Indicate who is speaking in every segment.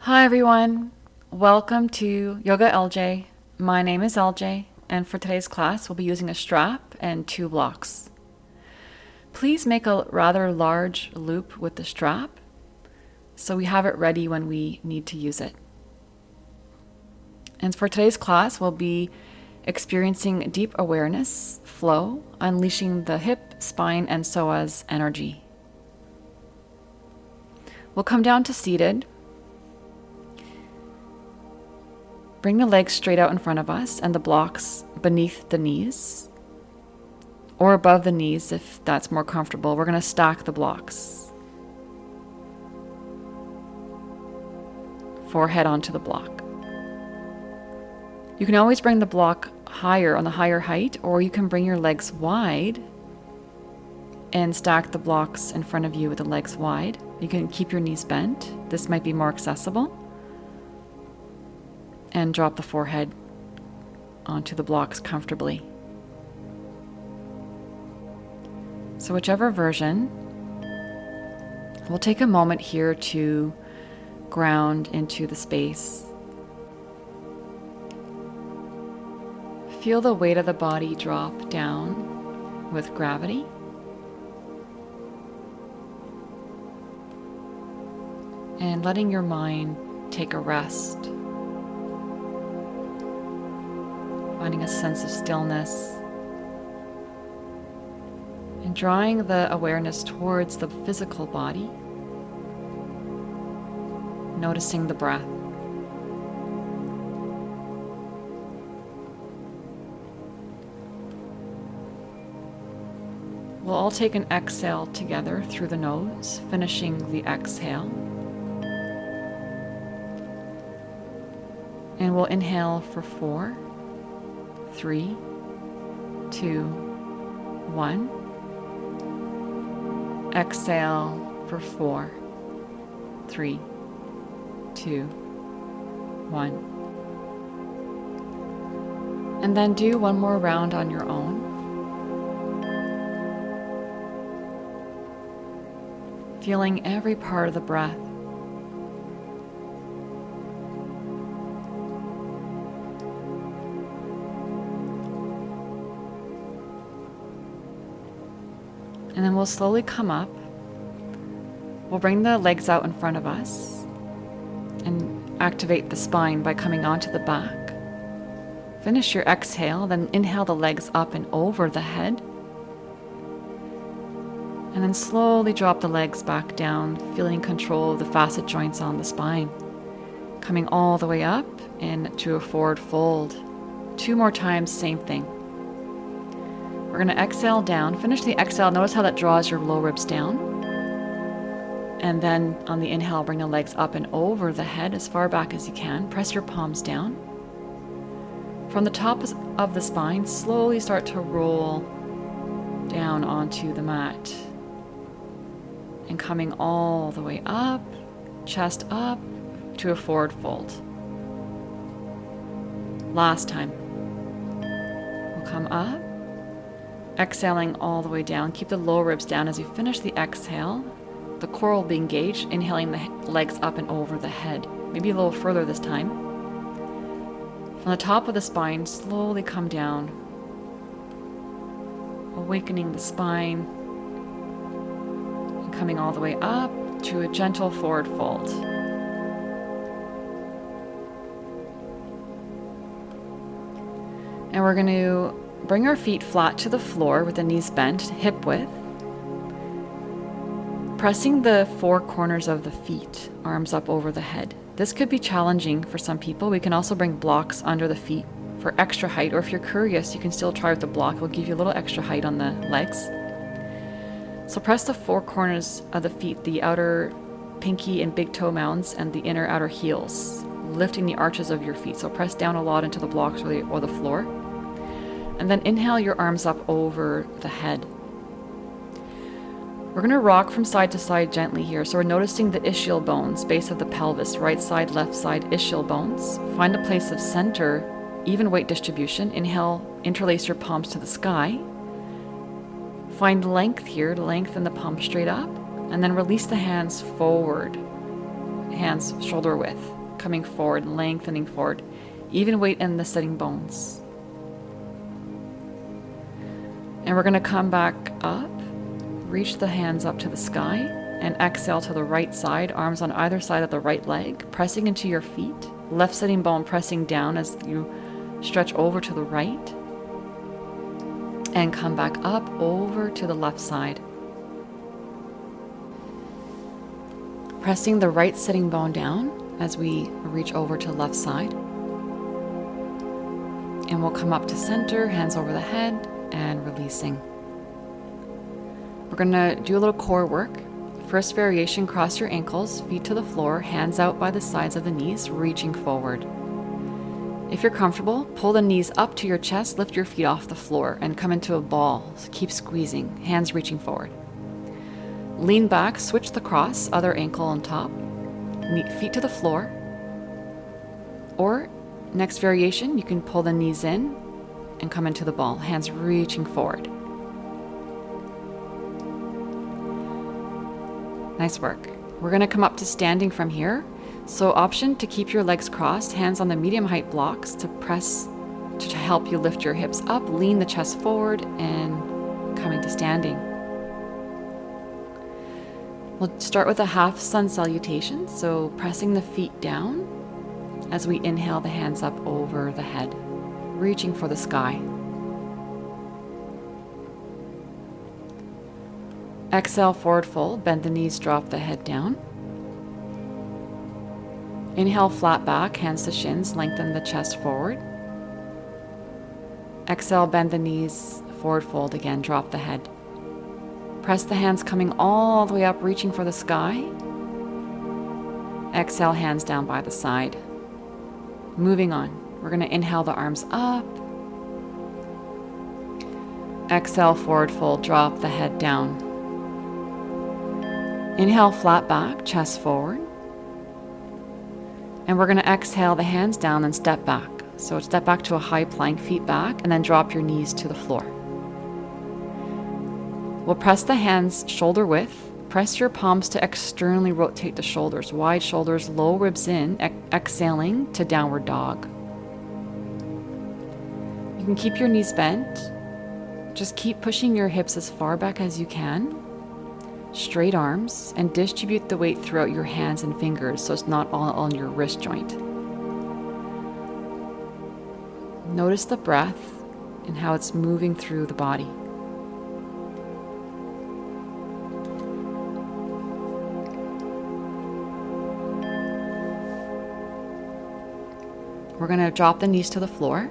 Speaker 1: Hi everyone, welcome to Yoga LJ. My name is LJ, and for today's class we'll be using a strap and 2 blocks. Please make a rather large loop with the strap so we have it ready when we need to use it. And for today's class we'll be experiencing deep awareness, flow, unleashing the hip, spine, and psoas energy. We'll come down to seated. Bring the legs straight out in front of us and the blocks beneath the knees or above the knees if that's more comfortable. We're going to stack the blocks. Forehead onto the block. You can always bring the block higher on the higher height, or you can bring your legs wide and stack the blocks in front of you with the legs wide. You can keep your knees bent. This might be more accessible. And drop the forehead onto the blocks comfortably. So whichever version, we'll take a moment here to ground into the space. Feel the weight of the body drop down with gravity. And letting your mind take a rest. Finding a sense of stillness and drawing the awareness towards the physical body, noticing the breath. We'll all take an exhale together through the nose, finishing the exhale. And we'll inhale for 4, 3, 2, 1. Exhale for 4, 3, 2, 1. And then do one more round on your own. Feeling every part of the breath. And then we'll slowly come up. We'll bring the legs out in front of us and activate the spine by coming onto the back. Finish your exhale, then inhale the legs up and over the head. And then slowly drop the legs back down, feeling control of the facet joints on the spine. Coming all the way up into a forward fold. 2 more times, same thing. We're going to exhale down. Finish the exhale. Notice how that draws your low ribs down. And then on the inhale, bring the legs up and over the head as far back as you can. Press your palms down. From the top of the spine, slowly start to roll down onto the mat. And coming all the way up, chest up to a forward fold. Last time. We'll come up. Exhaling all the way down. Keep the lower ribs down as you finish the exhale. The core will be engaged, inhaling the legs up and over the head. Maybe a little further this time. From the top of the spine, slowly come down. Awakening the spine. And coming all the way up to a gentle forward fold. And we're going to bring our feet flat to the floor with the knees bent, hip width. Pressing the 4 corners of the feet, arms up over the head. This could be challenging for some people. We can also bring blocks under the feet for extra height, or if you're curious, you can still try with the block. It'll give you a little extra height on the legs. So press the 4 corners of the feet, the outer pinky and big toe mounds, and the inner outer heels, lifting the arches of your feet. So press down a lot into the blocks or the floor. And then inhale your arms up over the head. We're going to rock from side to side gently here. So we're noticing the ischial bones, base of the pelvis, right side, left side, ischial bones. Find a place of center, even weight distribution. Inhale, interlace your palms to the sky. Find length here, lengthen the palm straight up, and then release the hands forward. hands shoulder width, coming forward, lengthening forward. Even weight in the sitting bones. And we're going to come back up, reach the hands up to the sky, and exhale to the right side, arms on either side of the right leg, pressing into your feet, left sitting bone pressing down as you stretch over to the right, and come back up over to the left side. Pressing the right sitting bone down as we reach over to the left side. And we'll come up to center, hands over the head, and releasing. We're going to do a little core work. First variation, cross your ankles, feet to the floor, hands out by the sides of the knees, reaching forward. If you're comfortable, pull the knees up to your chest, lift your feet off the floor, and come into a ball. Keep squeezing, hands reaching forward. Lean back, switch the cross, other ankle on top, feet to the floor. Or, next variation, you can pull the knees in and come into the ball, hands reaching forward. Nice work. We're going to come up to standing from here. So option to keep your legs crossed, hands on the medium height blocks to press to help you lift your hips up, lean the chest forward, and coming to standing. We'll start with a half sun salutation, so pressing the feet down as we inhale the hands up over the head, reaching for the sky. Exhale, forward fold, bend the knees, drop the head down. Inhale, flat back, hands to shins, lengthen the chest forward. Exhale, bend the knees, forward fold again, drop the head. Press the hands coming all the way up, reaching for the sky. Exhale, hands down by the side. Moving on, we're going to inhale the arms up. Exhale, forward fold, drop the head down. Inhale, flat back, chest forward. And we're going to exhale the hands down and step back. So step back to a high plank, feet back, and then drop your knees to the floor. We'll press the hands shoulder width. Press your palms to externally rotate the shoulders. Wide shoulders, low ribs in, exhaling to downward dog. You can keep your knees bent. Just keep pushing your hips as far back as you can. Straight arms, and distribute the weight throughout your hands and fingers so it's not all on your wrist joint. Notice the breath and how it's moving through the body. We're going to drop the knees to the floor.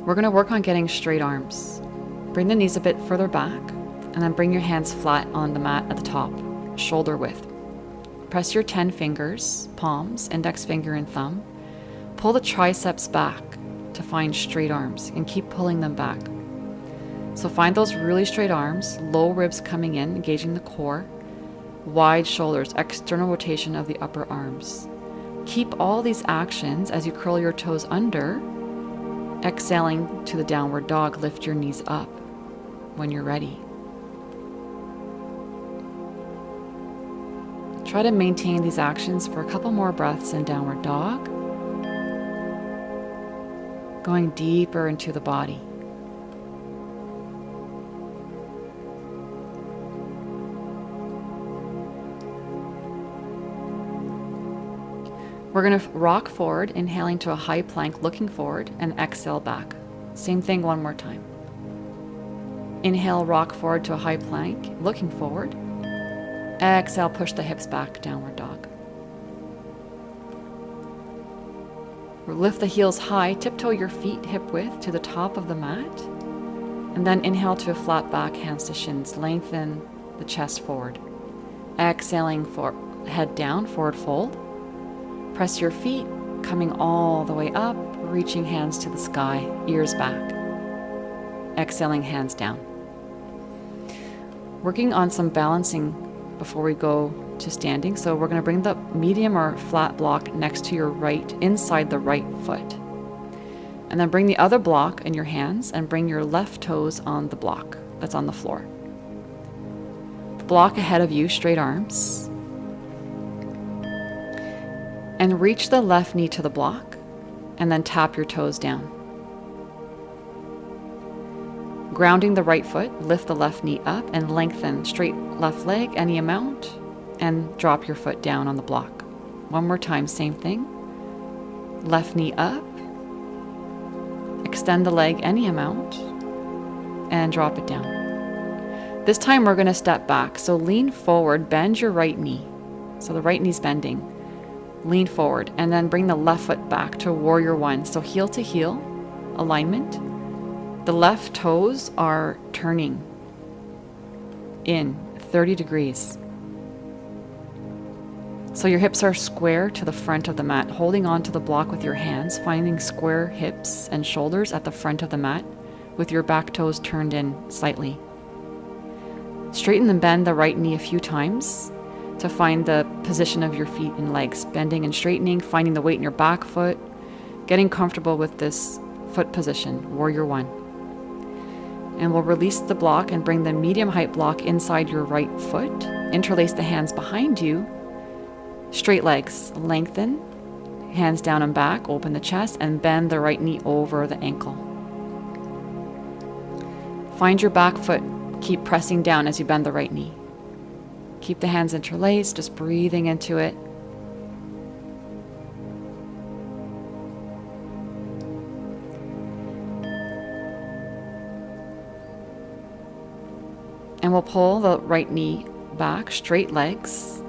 Speaker 1: We're going to work on getting straight arms. Bring the knees a bit further back, and then bring your hands flat on the mat at the top, shoulder width. Press your 10 fingers, palms, index finger and thumb. Pull the triceps back to find straight arms, and keep pulling them back. So find those really straight arms, low ribs coming in, engaging the core, wide shoulders, external rotation of the upper arms. Keep all these actions as you curl your toes under, exhaling to the downward dog. Lift your knees up when you're ready. Try to maintain these actions for a couple more breaths in downward dog, going deeper into the body. We're going to rock forward, inhaling to a high plank, looking forward, and exhale back. Same thing one more time. Inhale, rock forward to a high plank, looking forward. Exhale, push the hips back, downward dog. Lift the heels high, tiptoe your feet hip width to the top of the mat. And then inhale to a flat back, hands to shins. Lengthen the chest forward. Exhaling, head down, forward fold. Press your feet, coming all the way up, reaching hands to the sky, ears back. Exhaling, hands down. Working on some balancing before we go to standing. So we're going to bring the medium or flat block next to your right, inside the right foot. And then bring the other block in your hands and bring your left toes on the block that's on the floor. The block ahead of you, straight arms. And reach the left knee to the block, and then tap your toes down. Grounding the right foot, lift the left knee up and lengthen straight left leg any amount, and drop your foot down on the block. One more time, same thing. Left knee up, extend the leg any amount, and drop it down. This time we're going to step back. So lean forward, bend your right knee. So the right knee's bending. Lean forward, and then bring the left foot back to warrior one. So heel to heel alignment. The left toes are turning in 30 degrees. So your hips are square to the front of the mat, holding on to the block with your hands, finding square hips and shoulders at the front of the mat with your back toes turned in slightly. Straighten and bend the right knee a few times to find the position of your feet and legs, bending and straightening, finding the weight in your back foot, getting comfortable with this foot position, warrior one. And we'll release the block and bring the medium height block inside your right foot, interlace the hands behind you, straight legs, lengthen, hands down and back, open the chest, and bend the right knee over the ankle. Find your back foot, keep pressing down as you bend the right knee. Keep the hands interlaced, just breathing into it. And we'll pull the right knee back, straight legs.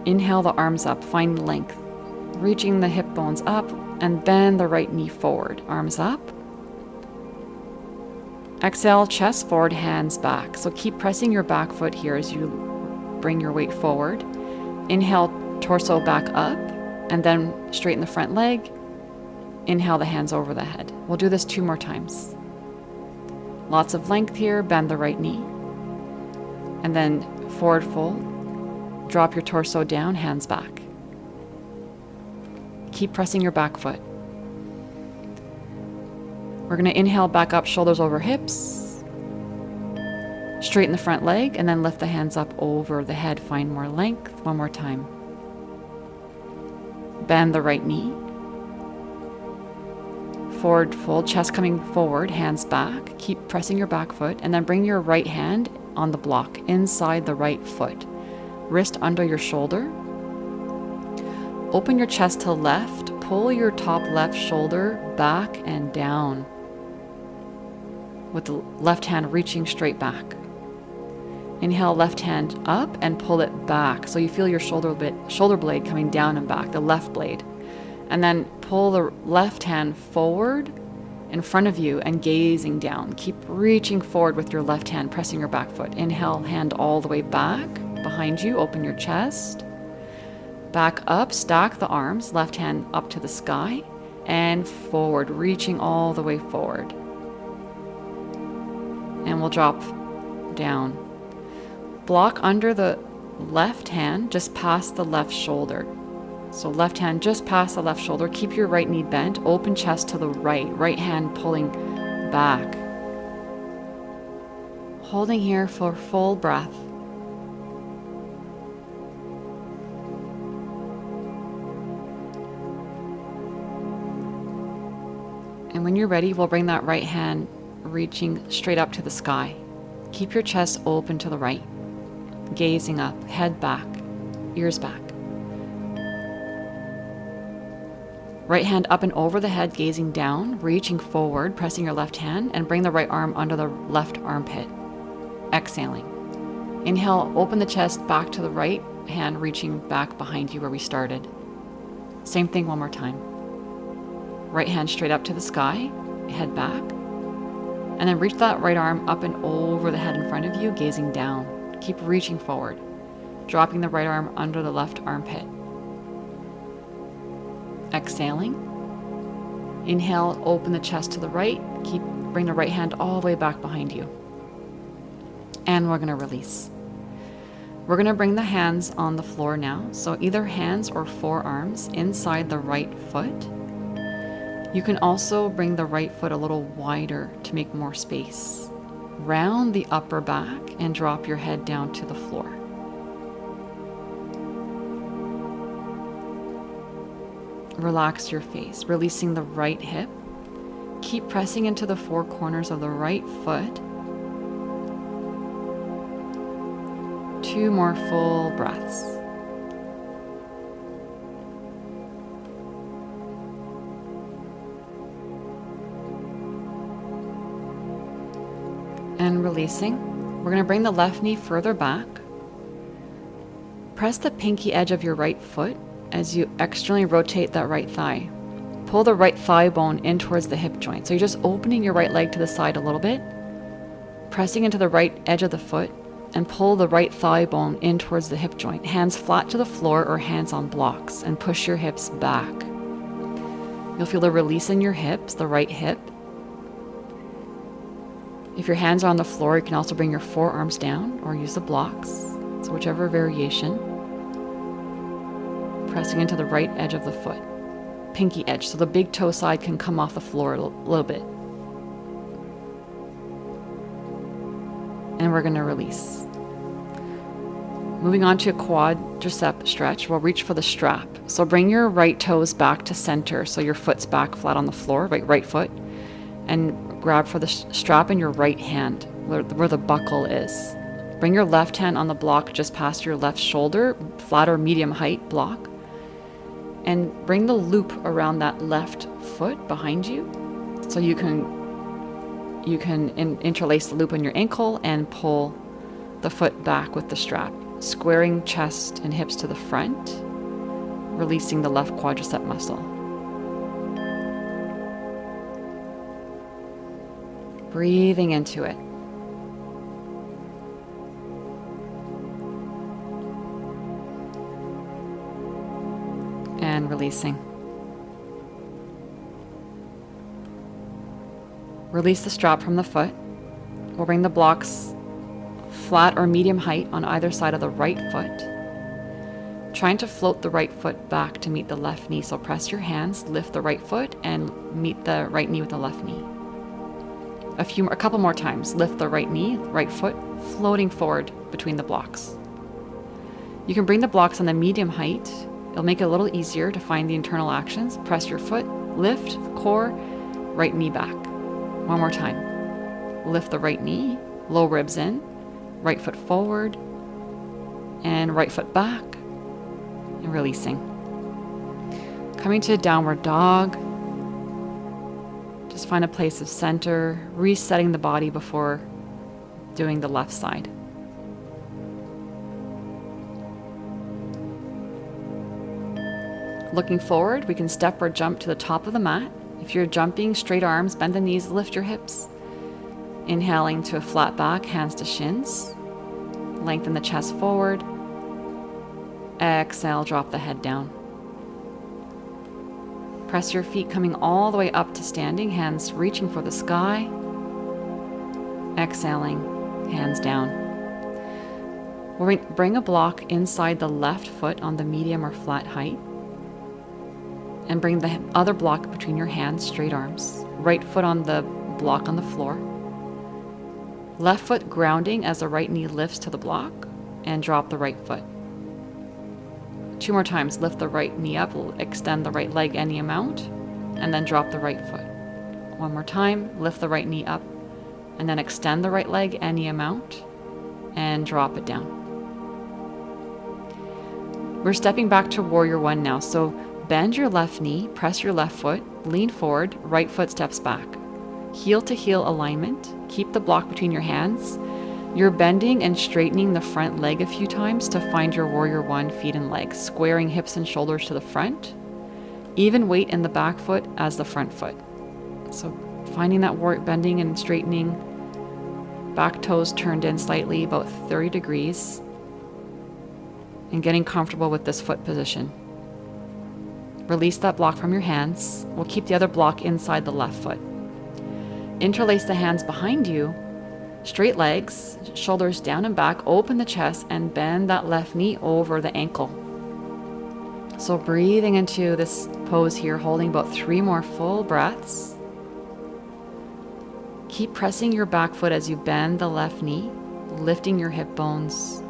Speaker 1: Inhale the arms up, find length. Reaching the hip bones up and bend the right knee forward, arms up. Exhale, chest forward, hands back. So keep pressing your back foot here as you bring your weight forward. Inhale, torso back up, and then straighten the front leg. Inhale the hands over the head. We'll do this 2 more times. Lots of length here, bend the right knee. And then forward fold, drop your torso down, hands back. Keep pressing your back foot. We're going to inhale back up, shoulders over hips. Straighten the front leg and then lift the hands up over the head. Find more length. One more time. Bend the right knee. Forward fold, chest coming forward, hands back. Keep pressing your back foot and then bring your right hand on the block inside the right foot. Wrist under your shoulder. Open your chest to left. Pull your top left shoulder back and down with the left hand reaching straight back. Inhale, left hand up and pull it back. So you feel your shoulder blade coming down and back, the left blade. And then pull the left hand forward in front of you and gazing down. Keep reaching forward with your left hand, pressing your back foot. Inhale, hand all the way back behind you. Open your chest. Back up, stack the arms, left hand up to the sky and forward, reaching all the way forward. And we'll drop down. Block under the left hand, just past the left shoulder. So left hand just past the left shoulder. Keep your right knee bent, open chest to the right hand pulling back. Holding here for full breath. And when you're ready, we'll bring that right hand reaching straight up to the sky. Keep your chest open to the right. Gazing up, head back, ears back. Right hand up and over the head, gazing down, reaching forward, pressing your left hand, and bring the right arm under the left armpit. Exhaling. Inhale, open the chest back to the right hand, reaching back behind you where we started. Same thing one more time. Right hand straight up to the sky, head back. And then reach that right arm up and over the head in front of you, gazing down. Keep reaching forward, dropping the right arm under the left armpit. Exhaling. Inhale, open the chest to the right. Bring the right hand all the way back behind you. And we're going to release. We're going to bring the hands on the floor now. So either hands or forearms inside the right foot. You can also bring the right foot a little wider to make more space. Round the upper back and drop your head down to the floor. Relax your face, releasing the right hip. Keep pressing into the four corners of the right foot. 2 more full breaths. And releasing. We're going to bring the left knee further back. Press the pinky edge of your right foot as you externally rotate that right thigh. Pull the right thigh bone in towards the hip joint. So you're just opening your right leg to the side a little bit, pressing into the right edge of the foot, and pull the right thigh bone in towards the hip joint. Hands flat to the floor or hands on blocks, and push your hips back. You'll feel a release in your hips, the right hip. If your hands are on the floor, you can also bring your forearms down or use the blocks. So whichever variation. Pressing into the right edge of the foot. Pinky edge, so the big toe side can come off the floor a little bit. And we're going to release. Moving on to a quadricep stretch, we'll reach for the strap. So bring your right toes back to center, so your foot's back flat on the floor, right foot, and grab for the strap in your right hand, where the buckle is. Bring your left hand on the block just past your left shoulder, flat or medium height block. And bring the loop around that left foot behind you, so you can interlace the loop on your ankle and pull the foot back with the strap, squaring chest and hips to the front, releasing the left quadricep muscle. Breathing into it. And releasing. Release the strap from the foot. We'll bring the blocks flat or medium height on either side of the right foot. Trying to float the right foot back to meet the left knee. So press your hands, lift the right foot, and meet the right knee with the left knee. A couple more times. Lift the right knee, right foot, floating forward between the blocks. You can bring the blocks on the medium height. It'll make it a little easier to find the internal actions. Press your foot, lift, core, right knee back. One more time. Lift the right knee, low ribs in, right foot forward, and right foot back, and releasing. Coming to a downward dog. Just find a place of center, resetting the body before doing the left side. Looking forward, we can step or jump to the top of the mat. If you're jumping, straight arms, bend the knees, lift your hips. Inhaling to a flat back, hands to shins. Lengthen the chest forward. Exhale, drop the head down. Press your feet coming all the way up to standing, hands reaching for the sky. Exhaling, hands down. We'll bring a block inside the left foot on the medium or flat height. And bring the other block between your hands, straight arms. Right foot on the block on the floor. Left foot grounding as the right knee lifts to the block, and drop the right foot. 2 more times. Lift the right knee up, extend the right leg any amount, and then drop the right foot. 1 more time. Lift the right knee up, and then extend the right leg any amount, and drop it down. We're stepping back to Warrior One now. So bend your left knee, press your left foot, lean forward, right foot steps back. Heel to heel alignment. Keep the block between your hands. You're bending and straightening the front leg a few times to find your Warrior One feet and legs, squaring hips and shoulders to the front. Even weight in the back foot as the front foot. So finding that bending and straightening, back toes turned in slightly, about 30 degrees, and getting comfortable with this foot position. Release that block from your hands. We'll keep the other block inside the left foot. Interlace the hands behind you, straight legs, shoulders down and back, open the chest, and bend that left knee over the ankle. So breathing into this pose here, holding about 3 more full breaths. Keep pressing your back foot as you bend the left knee, lifting your hip bones.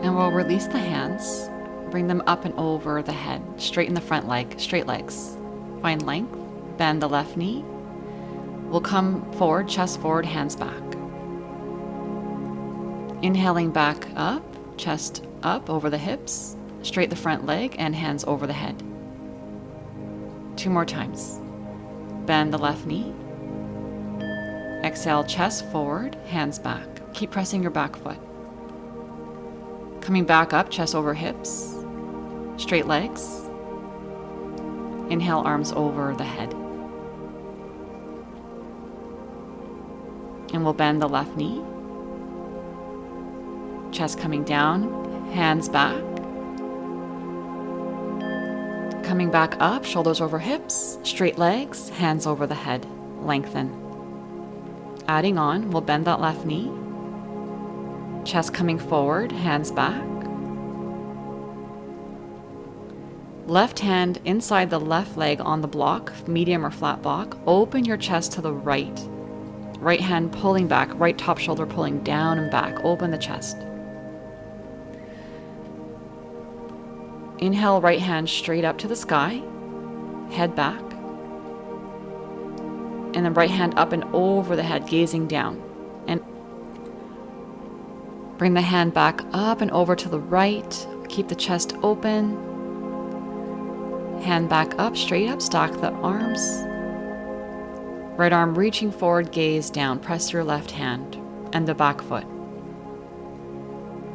Speaker 1: And we'll release the hands, Bring them up and over the head. Straighten the front leg, straight legs. Find length, bend the left knee. We'll come forward, chest forward, hands back. Inhaling back up, chest up over the hips. Straight the front leg and hands over the head. 2 more times. Bend the left knee. Exhale, chest forward, hands back. Keep pressing your back foot. Coming back up, chest over hips. Straight legs. Inhale, arms over the head. And we'll bend the left knee. Chest coming down, hands back. Coming back up, shoulders over hips, straight legs, hands over the head, lengthen. Adding on, we'll bend that left knee. Chest coming forward, hands back. Left hand inside the left leg on the block, medium or flat block. Open your chest to the right. Right hand pulling back, right top shoulder pulling down and back. Open the chest. Inhale, right hand straight up to the sky, head back. And then right hand up and over the head, gazing down. And bring the hand back up and over to the right. Keep the chest open. Hand back up, straight up, stack the arms. Right arm reaching forward, gaze down. Press your left hand and the back foot.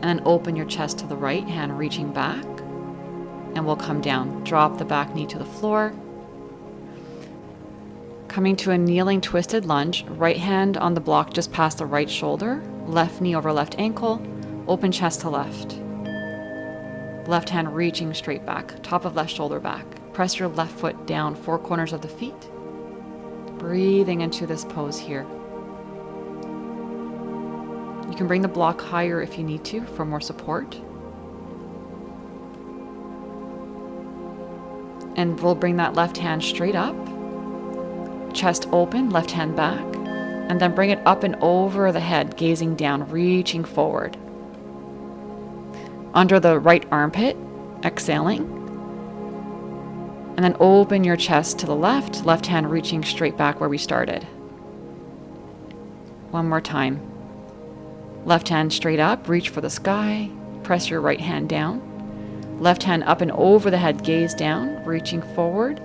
Speaker 1: And then open your chest to the right, hand reaching back. And we'll come down. Drop the back knee to the floor. Coming to a kneeling twisted lunge, right hand on the block just past the right shoulder, left knee over left ankle, open chest to left. Left hand reaching straight back, top of left shoulder back. Press your left foot down, 4 corners of the feet. Breathing into this pose here. You can bring the block higher if you need to for more support. And we'll bring that left hand straight up. Chest open, left hand back, and then bring it up and over the head, gazing down, reaching forward. Under the right armpit, exhaling. And then open your chest to the left, left hand reaching straight back where we started. One more time. Left hand straight up, reach for the sky, press your right hand down. Left hand up and over the head, gaze down, reaching forward,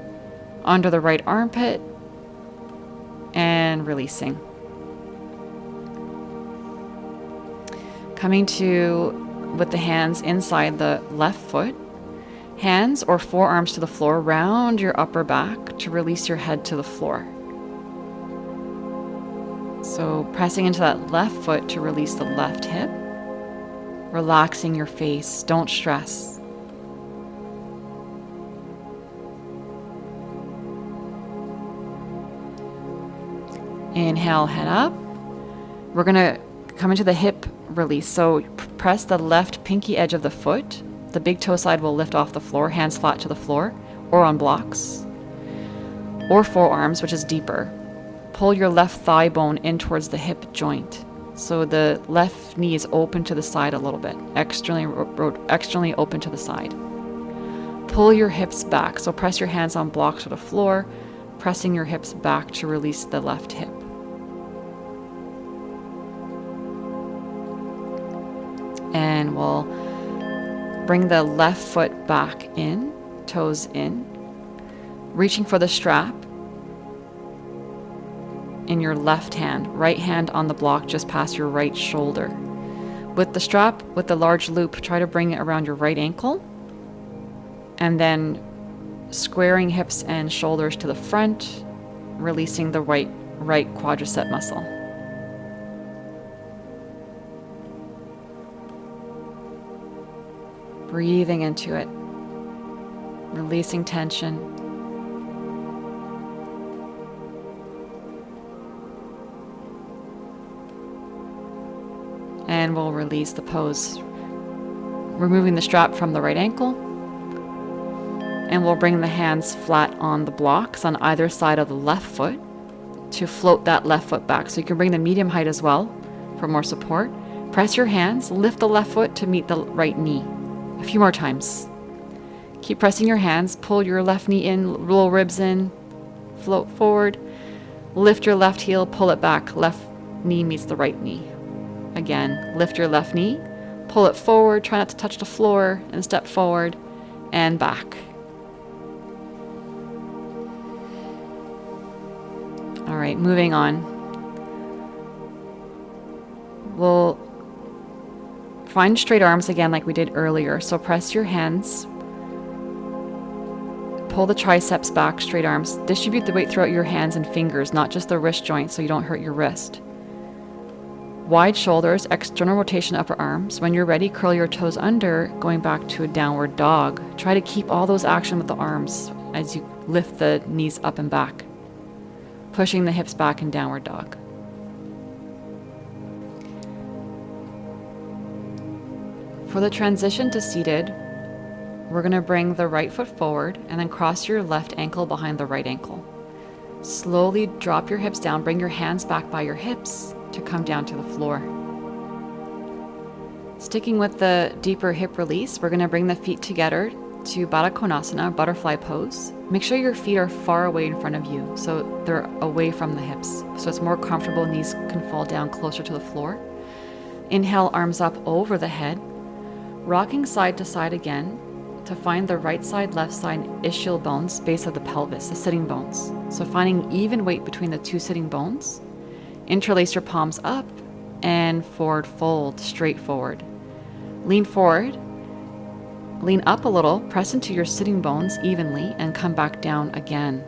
Speaker 1: under the right armpit, and releasing. Coming to, with the hands inside the left foot, hands or forearms to the floor, round your upper back to release your head to the floor. So pressing into that left foot to release the left hip, relaxing your face, don't stress. Inhale, head up. We're going to come into the hip release. So press the left pinky edge of the foot. The big toe side will lift off the floor, hands flat to the floor, or on blocks, or forearms, which is deeper. Pull your left thigh bone in towards the hip joint. So the left knee is open to the side a little bit, externally open to the side. Pull your hips back. So press your hands on blocks to the floor, pressing your hips back to release the left hip. And we'll bring the left foot back in, toes in, reaching for the strap in your left hand, right hand on the block just past your right shoulder. With the strap, with the large loop, try to bring it around your right ankle, and then squaring hips and shoulders to the front, releasing the right quadricep muscle. Breathing into it, releasing tension. And we'll release the pose, removing the strap from the right ankle. And we'll bring the hands flat on the blocks on either side of the left foot to float that left foot back. So you can bring the medium height as well for more support. Press your hands, lift the left foot to meet the right knee. A few more times. Keep pressing your hands. Pull your left knee in, roll ribs in, float forward. Lift your left heel, pull it back. Left knee meets the right knee. Again, lift your left knee, pull it forward, try not to touch the floor, and step forward and back. All right, moving on. We'll find straight arms again like we did earlier. So press your hands, pull the triceps back, straight arms. Distribute the weight throughout your hands and fingers, not just the wrist joint, so you don't hurt your wrist. Wide shoulders, external rotation upper arms. When you're ready, curl your toes under, going back to a downward dog. Try to keep all those action with the arms as you lift the knees up and back, pushing the hips back in downward dog. For the transition to seated, we're going to bring the right foot forward and then cross your left ankle behind the right ankle. Slowly drop your hips down, bring your hands back by your hips to come down to the floor. Sticking with the deeper hip release, we're going to bring the feet together to Baddha Konasana, butterfly pose. Make sure your feet are far away in front of you, so they're away from the hips, so it's more comfortable. Knees can fall down closer to the floor. Inhale, arms up over the head, rocking side to side again to find the right side, left side ischial bones, base of the pelvis, the sitting bones. So finding even weight between the two sitting bones. Interlace your palms up and forward fold, straight forward. Lean forward, lean up a little, press into your sitting bones evenly and come back down again.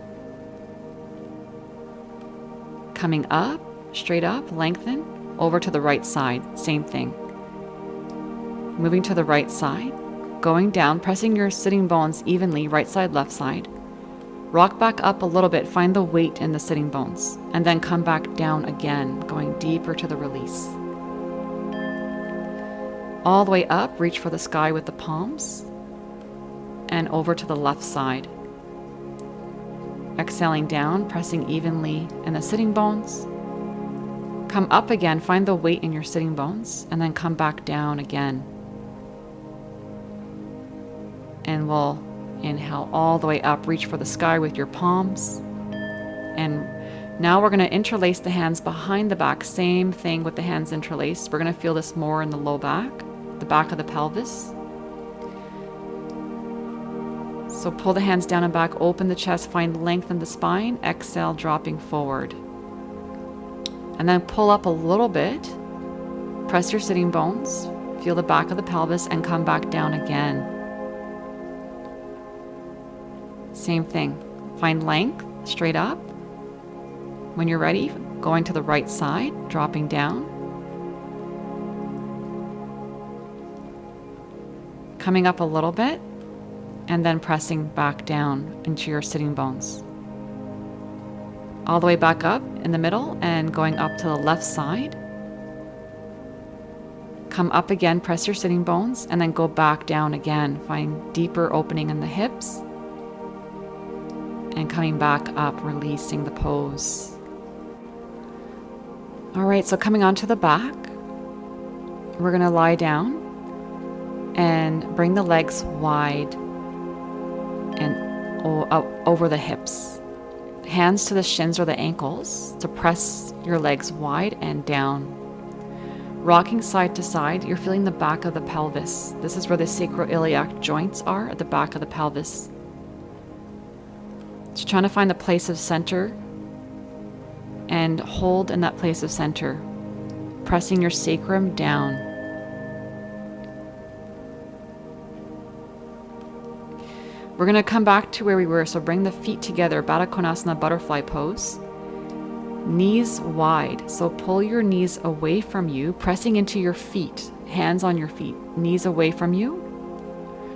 Speaker 1: Coming up, straight up, lengthen, over to the right side, same thing. Moving to the right side, going down, pressing your sitting bones evenly, right side, left side. Rock back up a little bit, find the weight in the sitting bones, and then come back down again, going deeper to the release. All the way up, reach for the sky with the palms, and over to the left side. Exhaling down, pressing evenly in the sitting bones. Come up again, find the weight in your sitting bones, and then come back down again. And we'll inhale all the way up, reach for the sky with your palms. And now we're going to interlace the hands behind the back. Same thing with the hands interlaced. We're going to feel this more in the low back, the back of the pelvis. So pull the hands down and back, open the chest, find length in the spine. Exhale, dropping forward. And then pull up a little bit. Press your sitting bones. Feel the back of the pelvis and come back down again. Same thing. Find length, straight up. When you're ready, going to the right side, dropping down. Coming up a little bit, and then pressing back down into your sitting bones. All the way back up in the middle and going up to the left side. Come up again, press your sitting bones, and then go back down again. Find deeper opening in the hips. And coming back up, releasing the pose. All right, so coming onto the back, we're going to lie down and bring the legs wide and over the hips. Hands to the shins or the ankles to press your legs wide and down. Rocking side to side, you're feeling the back of the pelvis. This is where the sacroiliac joints are at the back of the pelvis. So trying to find the place of center and hold in that place of center, pressing your sacrum down. We're going to come back to where we were, so bring the feet together, Baddha Konasana, butterfly pose. Knees wide, so pull your knees away from you, pressing into your feet, hands on your feet, knees away from you.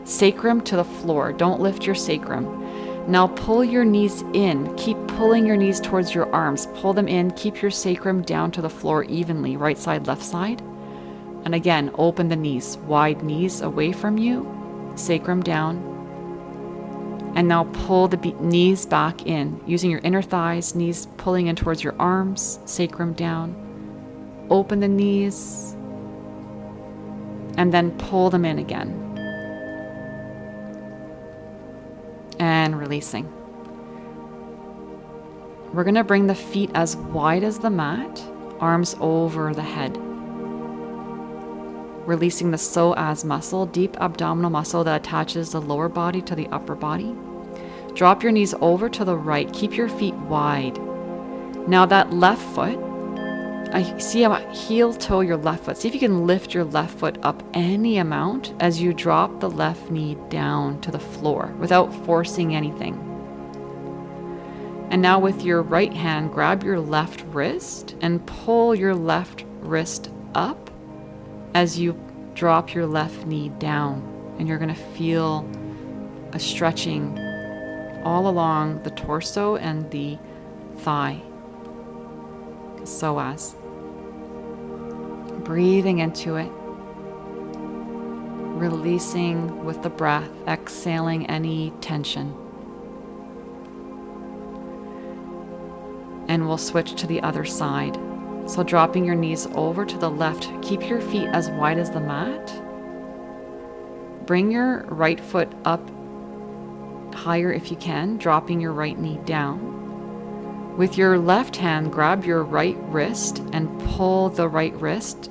Speaker 1: Sacrum to the floor, don't lift your sacrum. Now pull your knees in. Keep pulling your knees towards your arms. Pull them in. Keep your sacrum down to the floor evenly, right side, left side. And again, open the knees. Wide knees away from you. Sacrum down. And now pull the knees back in, using your inner thighs, knees pulling in towards your arms, sacrum down. Open the knees. And then pull them in again. releasing. We're going to bring the feet as wide as the mat, arms over the head. Releasing the psoas muscle, deep abdominal muscle that attaches the lower body to the upper body. Drop your knees over to the right. Keep your feet wide. Now that left foot, I see a heel toe your left foot. See if you can lift your left foot up any amount as you drop the left knee down to the floor without forcing anything. And now with your right hand, grab your left wrist and pull your left wrist up as you drop your left knee down. And you're going to feel a stretching all along the torso and the thigh. Psoas. Breathing into it. Releasing with the breath, exhaling any tension. And we'll switch to the other side. So dropping your knees over to the left, keep your feet as wide as the mat. Bring your right foot up higher if you can, dropping your right knee down. With your left hand, grab your right wrist and pull the right wrist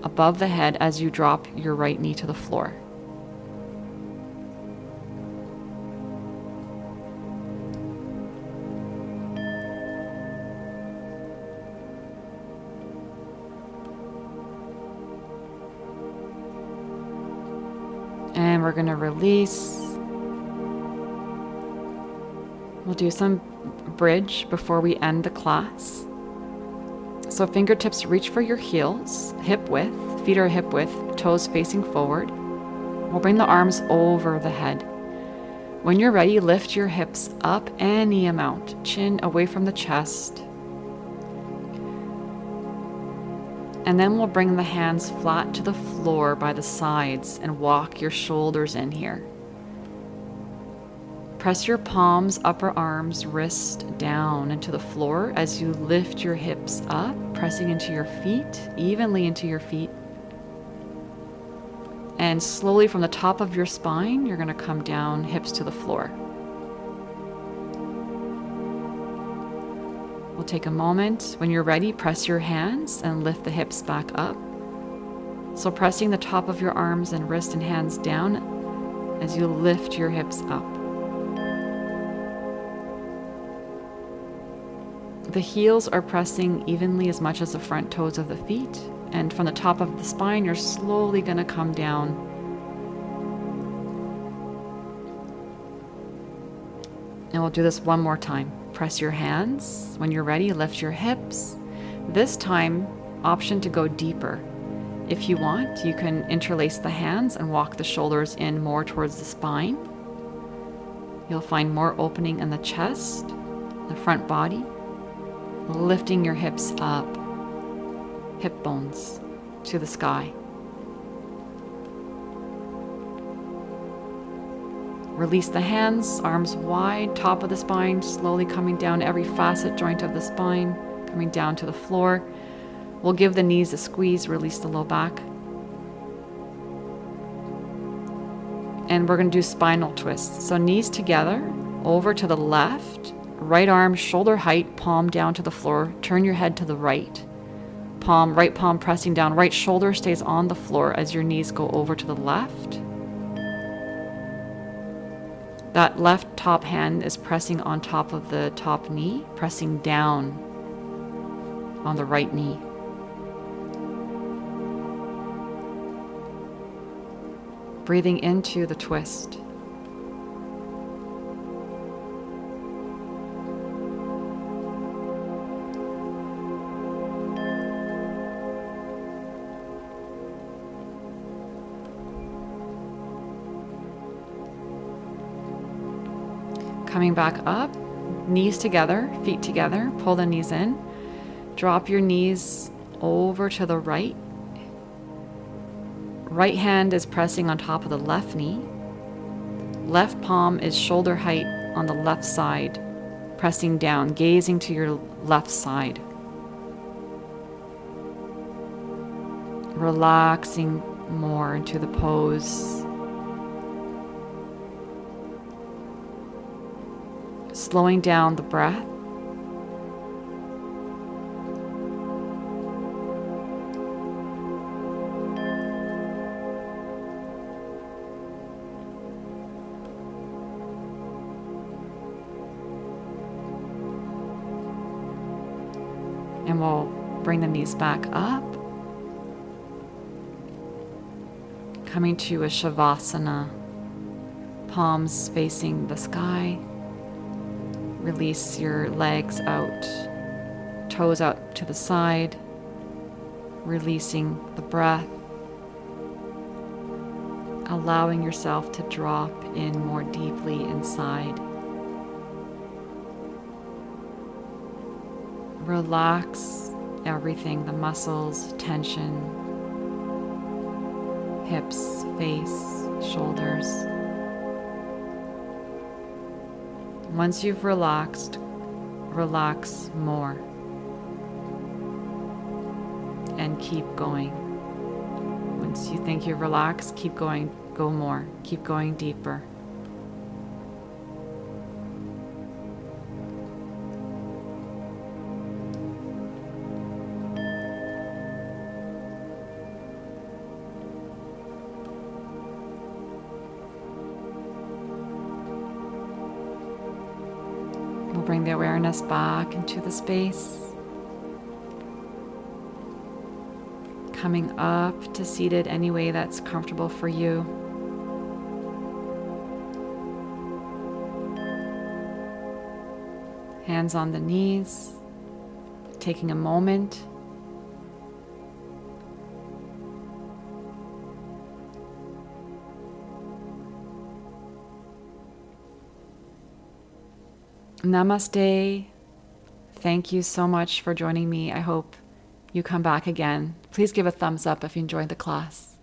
Speaker 1: above the head as you drop your right knee to the floor. And we're going to release. We'll do some bridge before we end the class. So fingertips reach for your heels, hip width, feet are hip width, toes facing forward. We'll bring the arms over the head. When you're ready, lift your hips up any amount, chin away from the chest. And then we'll bring the hands flat to the floor by the sides and walk your shoulders in here. Press your palms, upper arms, wrist down into the floor as you lift your hips up, pressing into your feet, evenly into your feet. And slowly from the top of your spine, you're going to come down, hips to the floor. We'll take a moment. When you're ready, press your hands and lift the hips back up. So pressing the top of your arms and wrist and hands down as you lift your hips up. The heels are pressing evenly as much as the front toes of the feet. And from the top of the spine, you're slowly going to come down. And we'll do this one more time. Press your hands. When you're ready, lift your hips. This time, option to go deeper. If you want, you can interlace the hands and walk the shoulders in more towards the spine. You'll find more opening in the chest, the front body. Lifting your hips up, hip bones to the sky. Release the hands, arms wide, top of the spine, slowly coming down every facet joint of the spine, coming down to the floor. We'll give the knees a squeeze, release the low back. And we're going to do spinal twists. So knees together, over to the left, right arm shoulder height, palm down to the floor. Turn your head to the right. Right palm pressing down. Right shoulder stays on the floor as your knees go over to the left. That left top hand is pressing on top of the top knee, pressing down on the right knee. Breathing into the twist. Coming back up, knees together, feet together, pull the knees in. Drop your knees over to the right. Right hand is pressing on top of the left knee. Left palm is shoulder height on the left side, pressing down, gazing to your left side. Relaxing more into the pose. slowing down the breath. And we'll bring the knees back up. Coming to a Shavasana, palms facing the sky. Release your legs out, toes out to the side, releasing the breath, allowing yourself to drop in more deeply inside. Relax everything, the muscles, tension, hips, face, shoulders. Once you've relaxed, relax more. And keep going. Once you think you've relaxed, keep going, go more, keep going deeper. We'll bring the awareness back into the space. Coming up to seated any way that's comfortable for you. Hands on the knees, taking a moment. Namaste. Thank you so much for joining me. I hope you come back again. Please give a thumbs up if you enjoyed the class.